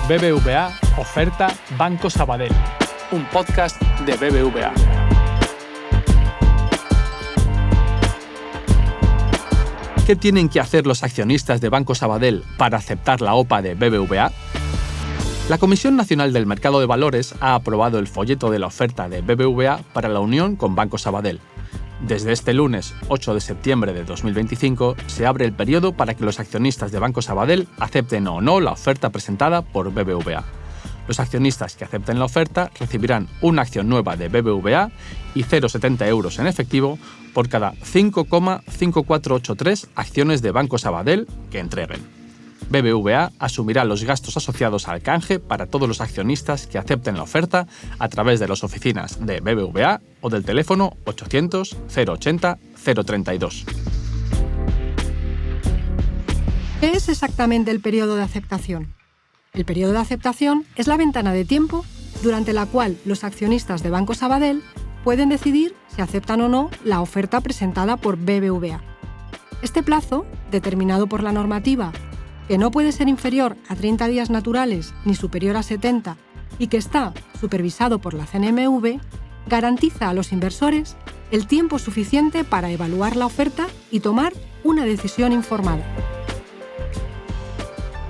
BBVA oferta Banco Sabadell, un podcast de BBVA. ¿Qué tienen que hacer los accionistas de Banco Sabadell para aceptar la OPA de BBVA? La Comisión Nacional del Mercado de Valores ha aprobado el folleto de la oferta de BBVA para la unión con Banco Sabadell. Desde este lunes 8 de septiembre de 2025 se abre el periodo para que los accionistas de Banco Sabadell acepten o no la oferta presentada por BBVA. Los accionistas que acepten la oferta recibirán una acción nueva de BBVA y 0,70 euros en efectivo por cada 5,5483 acciones de Banco Sabadell que entreguen. BBVA asumirá los gastos asociados al canje para todos los accionistas que acepten la oferta a través de las oficinas de BBVA o del teléfono 800 080 032. ¿Qué es exactamente el periodo de aceptación? El periodo de aceptación es la ventana de tiempo durante la cual los accionistas de Banco Sabadell pueden decidir si aceptan o no la oferta presentada por BBVA. Este plazo, determinado por la normativa, que no puede ser inferior a 30 días naturales ni superior a 70 y que está supervisado por la CNMV, garantiza a los inversores el tiempo suficiente para evaluar la oferta y tomar una decisión informada.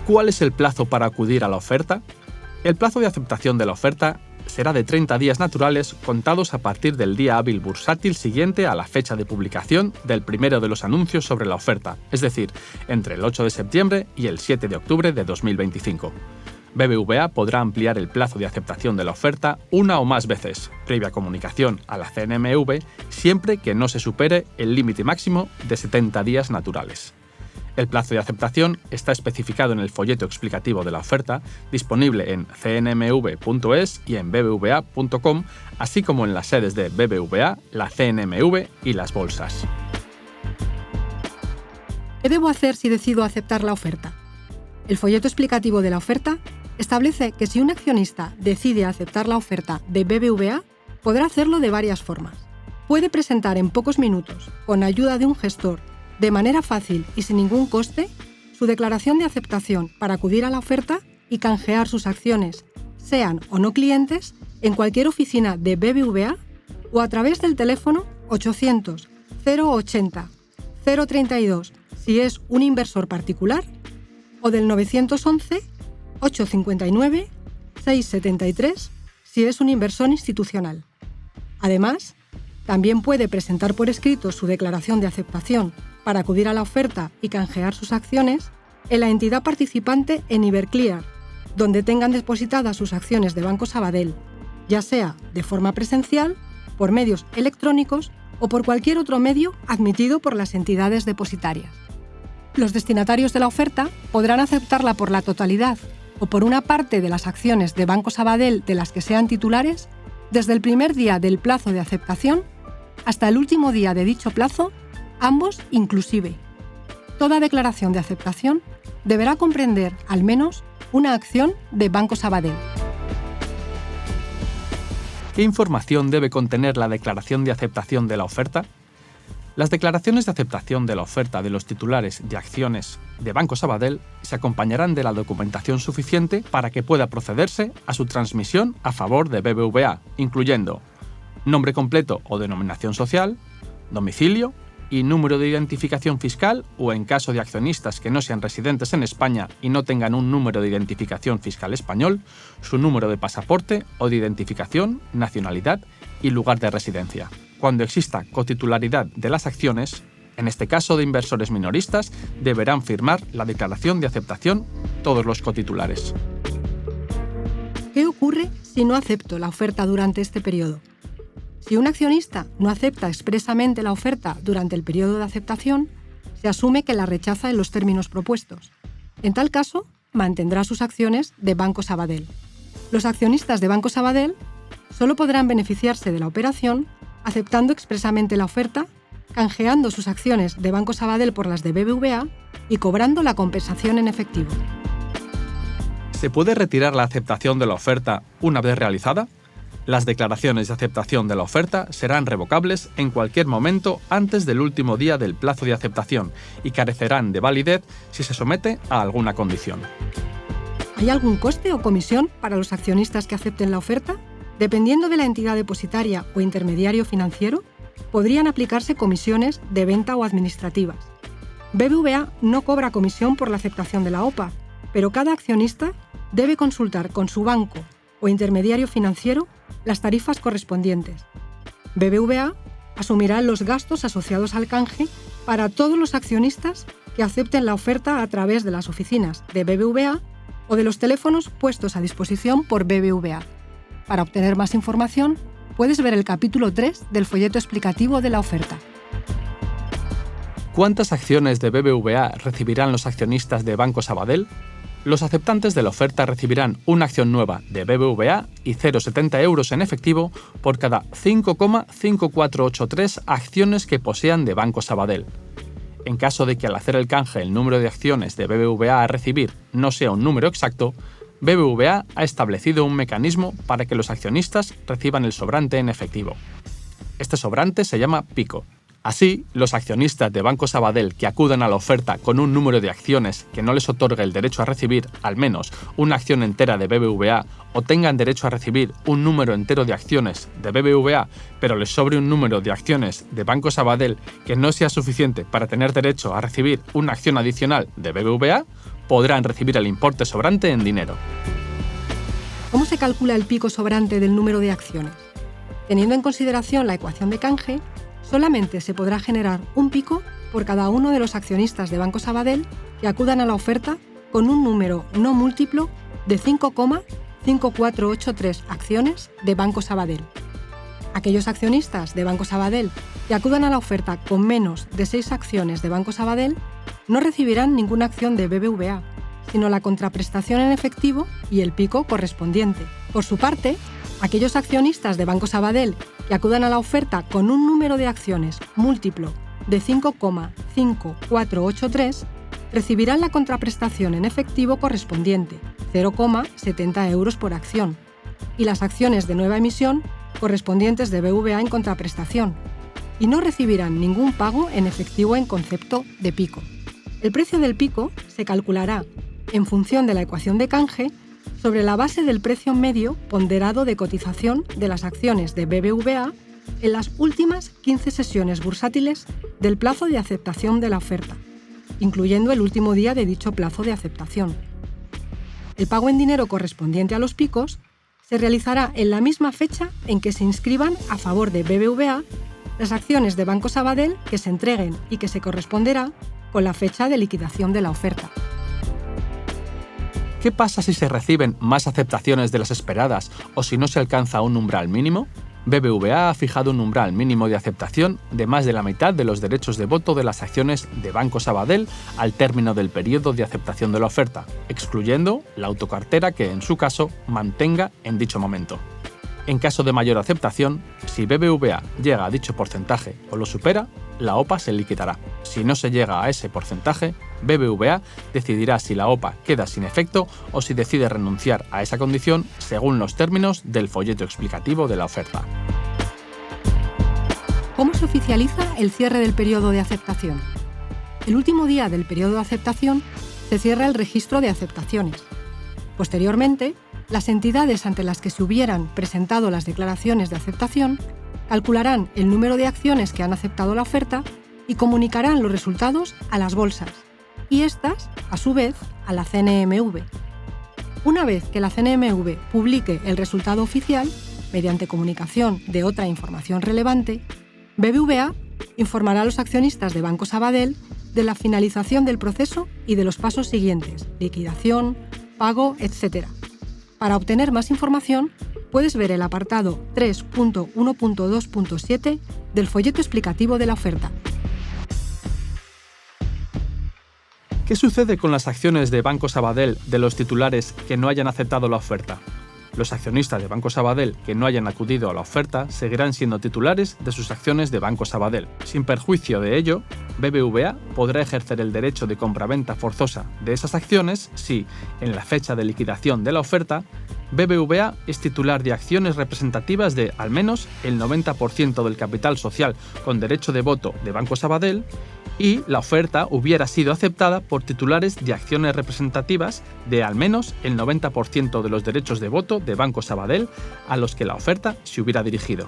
¿Cuál es el plazo para acudir a la oferta? El plazo de aceptación de la oferta será de 30 días naturales contados a partir del día hábil bursátil siguiente a la fecha de publicación del primero de los anuncios sobre la oferta, es decir, entre el 8 de septiembre y el 7 de octubre de 2025. BBVA podrá ampliar el plazo de aceptación de la oferta una o más veces, previa comunicación a la CNMV, siempre que no se supere el límite máximo de 70 días naturales. El plazo de aceptación está especificado en el folleto explicativo de la oferta, disponible en cnmv.es y en bbva.com, así como en las sedes de BBVA, la CNMV y las bolsas. ¿Qué debo hacer si decido aceptar la oferta? El folleto explicativo de la oferta establece que si un accionista decide aceptar la oferta de BBVA, podrá hacerlo de varias formas. Puede presentar en pocos minutos, con ayuda de un gestor, de manera fácil y sin ningún coste, su declaración de aceptación para acudir a la oferta y canjear sus acciones, sean o no clientes, en cualquier oficina de BBVA o a través del teléfono 800 080 032 si es un inversor particular o del 911 859 673 si es un inversor institucional. Además, también puede presentar por escrito su declaración de aceptación para acudir a la oferta y canjear sus acciones en la entidad participante en Iberclear, donde tengan depositadas sus acciones de Banco Sabadell, ya sea de forma presencial, por medios electrónicos o por cualquier otro medio admitido por las entidades depositarias. Los destinatarios de la oferta podrán aceptarla por la totalidad o por una parte de las acciones de Banco Sabadell de las que sean titulares desde el primer día del plazo de aceptación hasta el último día de dicho plazo, ambos inclusive. Toda declaración de aceptación deberá comprender al menos una acción de Banco Sabadell. ¿Qué información debe contener la declaración de aceptación de la oferta? Las declaraciones de aceptación de la oferta de los titulares de acciones de Banco Sabadell se acompañarán de la documentación suficiente para que pueda procederse a su transmisión a favor de BBVA, incluyendo nombre completo o denominación social, domicilio y número de identificación fiscal o, en caso de accionistas que no sean residentes en España y no tengan un número de identificación fiscal español, su número de pasaporte o de identificación, nacionalidad y lugar de residencia. Cuando exista cotitularidad de las acciones, en este caso de inversores minoristas, deberán firmar la declaración de aceptación todos los cotitulares. ¿Qué ocurre si no acepto la oferta durante este periodo? Si un accionista no acepta expresamente la oferta durante el periodo de aceptación, se asume que la rechaza en los términos propuestos. En tal caso, mantendrá sus acciones de Banco Sabadell. Los accionistas de Banco Sabadell solo podrán beneficiarse de la operación aceptando expresamente la oferta, canjeando sus acciones de Banco Sabadell por las de BBVA y cobrando la compensación en efectivo. ¿Se puede retirar la aceptación de la oferta una vez realizada? Las declaraciones de aceptación de la oferta serán revocables en cualquier momento antes del último día del plazo de aceptación y carecerán de validez si se somete a alguna condición. ¿Hay algún coste o comisión para los accionistas que acepten la oferta? Dependiendo de la entidad depositaria o intermediario financiero, podrían aplicarse comisiones de venta o administrativas. BBVA no cobra comisión por la aceptación de la OPA, pero cada accionista debe consultar con su banco o intermediario financiero las tarifas correspondientes. BBVA asumirá los gastos asociados al canje para todos los accionistas que acepten la oferta a través de las oficinas de BBVA o de los teléfonos puestos a disposición por BBVA. Para obtener más información, puedes ver el capítulo 3 del folleto explicativo de la oferta. ¿Cuántas acciones de BBVA recibirán los accionistas de Banco Sabadell? Los aceptantes de la oferta recibirán una acción nueva de BBVA y 0,70 euros en efectivo por cada 5,5483 acciones que posean de Banco Sabadell. En caso de que al hacer el canje el número de acciones de BBVA a recibir no sea un número exacto, BBVA ha establecido un mecanismo para que los accionistas reciban el sobrante en efectivo. Este sobrante se llama Pico. Así, los accionistas de Banco Sabadell que acudan a la oferta con un número de acciones que no les otorgue el derecho a recibir al menos una acción entera de BBVA o tengan derecho a recibir un número entero de acciones de BBVA, pero les sobre un número de acciones de Banco Sabadell que no sea suficiente para tener derecho a recibir una acción adicional de BBVA, podrán recibir el importe sobrante en dinero. ¿Cómo se calcula el pico sobrante del número de acciones? Teniendo en consideración la ecuación de canje, solamente se podrá generar un pico por cada uno de los accionistas de Banco Sabadell que acudan a la oferta con un número no múltiplo de 5,5483 acciones de Banco Sabadell. Aquellos accionistas de Banco Sabadell que acudan a la oferta con menos de 6 acciones de Banco Sabadell no recibirán ninguna acción de BBVA, sino la contraprestación en efectivo y el pico correspondiente. Por su parte, aquellos accionistas de Banco Sabadell que acudan a la oferta con un número de acciones múltiplo de 5,5483 recibirán la contraprestación en efectivo correspondiente, 0,70 euros por acción, y las acciones de nueva emisión correspondientes de BBVA en contraprestación, y no recibirán ningún pago en efectivo en concepto de pico. El precio del pico se calculará en función de la ecuación de canje sobre la base del precio medio ponderado de cotización de las acciones de BBVA en las últimas 15 sesiones bursátiles del plazo de aceptación de la oferta, incluyendo el último día de dicho plazo de aceptación. El pago en dinero correspondiente a los picos se realizará en la misma fecha en que se inscriban a favor de BBVA las acciones de Banco Sabadell que se entreguen y que se corresponderá con la fecha de liquidación de la oferta. ¿Qué pasa si se reciben más aceptaciones de las esperadas o si no se alcanza un umbral mínimo? BBVA ha fijado un umbral mínimo de aceptación de más de la mitad de los derechos de voto de las acciones de Banco Sabadell al término del periodo de aceptación de la oferta, excluyendo la autocartera que, en su caso, mantenga en dicho momento. En caso de mayor aceptación, si BBVA llega a dicho porcentaje o lo supera, la OPA se liquidará. Si no se llega a ese porcentaje, BBVA decidirá si la OPA queda sin efecto o si decide renunciar a esa condición según los términos del folleto explicativo de la oferta. ¿Cómo se oficializa el cierre del periodo de aceptación? El último día del periodo de aceptación se cierra el registro de aceptaciones. Posteriormente, las entidades ante las que se hubieran presentado las declaraciones de aceptación calcularán el número de acciones que han aceptado la oferta y comunicarán los resultados a las bolsas, y éstas, a su vez, a la CNMV. Una vez que la CNMV publique el resultado oficial, mediante comunicación de otra información relevante, BBVA informará a los accionistas de Banco Sabadell de la finalización del proceso y de los pasos siguientes, liquidación, pago, etc. Para obtener más información, puedes ver el apartado 3.1.2.7 del folleto explicativo de la oferta. ¿Qué sucede con las acciones de Banco Sabadell de los titulares que no hayan aceptado la oferta? Los accionistas de Banco Sabadell que no hayan acudido a la oferta seguirán siendo titulares de sus acciones de Banco Sabadell. Sin perjuicio de ello, BBVA podrá ejercer el derecho de compraventa forzosa de esas acciones si, en la fecha de liquidación de la oferta, BBVA es titular de acciones representativas de al menos el 90% del capital social con derecho de voto de Banco Sabadell y la oferta hubiera sido aceptada por titulares de acciones representativas de al menos el 90% de los derechos de voto de Banco Sabadell a los que la oferta se hubiera dirigido.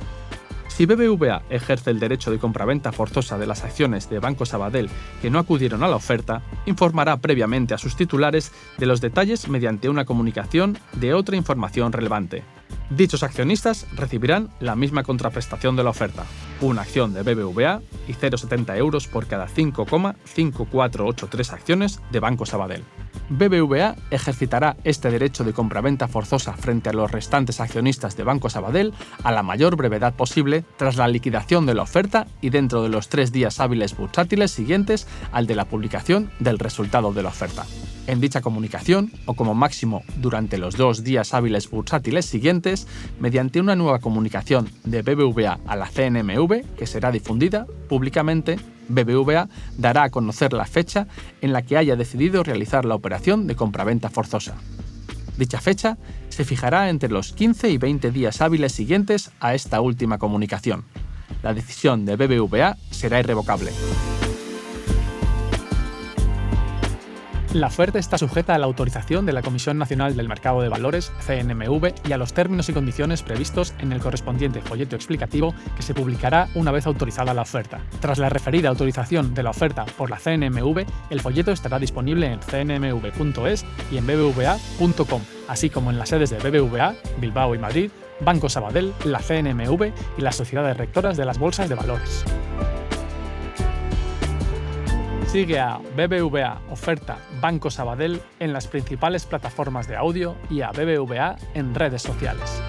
Si BBVA ejerce el derecho de compraventa forzosa de las acciones de Banco Sabadell que no acudieron a la oferta, informará previamente a sus titulares de los detalles mediante una comunicación de otra información relevante. Dichos accionistas recibirán la misma contraprestación de la oferta, una acción de BBVA y 0,70 euros por cada 5,5483 acciones de Banco Sabadell. BBVA ejercitará este derecho de compraventa forzosa frente a los restantes accionistas de Banco Sabadell a la mayor brevedad posible tras la liquidación de la oferta y dentro de los 3 días hábiles bursátiles siguientes al de la publicación del resultado de la oferta. En dicha comunicación, o como máximo durante los 2 días hábiles bursátiles siguientes, mediante una nueva comunicación de BBVA a la CNMV, que será difundida públicamente, BBVA dará a conocer la fecha en la que haya decidido realizar la operación de compraventa forzosa. Dicha fecha se fijará entre los 15 y 20 días hábiles siguientes a esta última comunicación. La decisión de BBVA será irrevocable. La oferta está sujeta a la autorización de la Comisión Nacional del Mercado de Valores, CNMV, y a los términos y condiciones previstos en el correspondiente folleto explicativo que se publicará una vez autorizada la oferta. Tras la referida autorización de la oferta por la CNMV, el folleto estará disponible en cnmv.es y en bbva.com, así como en las sedes de BBVA, Bilbao y Madrid, Banco Sabadell, la CNMV y las sociedades rectoras de las bolsas de valores. Sigue a BBVA Oferta Banco Sabadell en las principales plataformas de audio y a BBVA en redes sociales.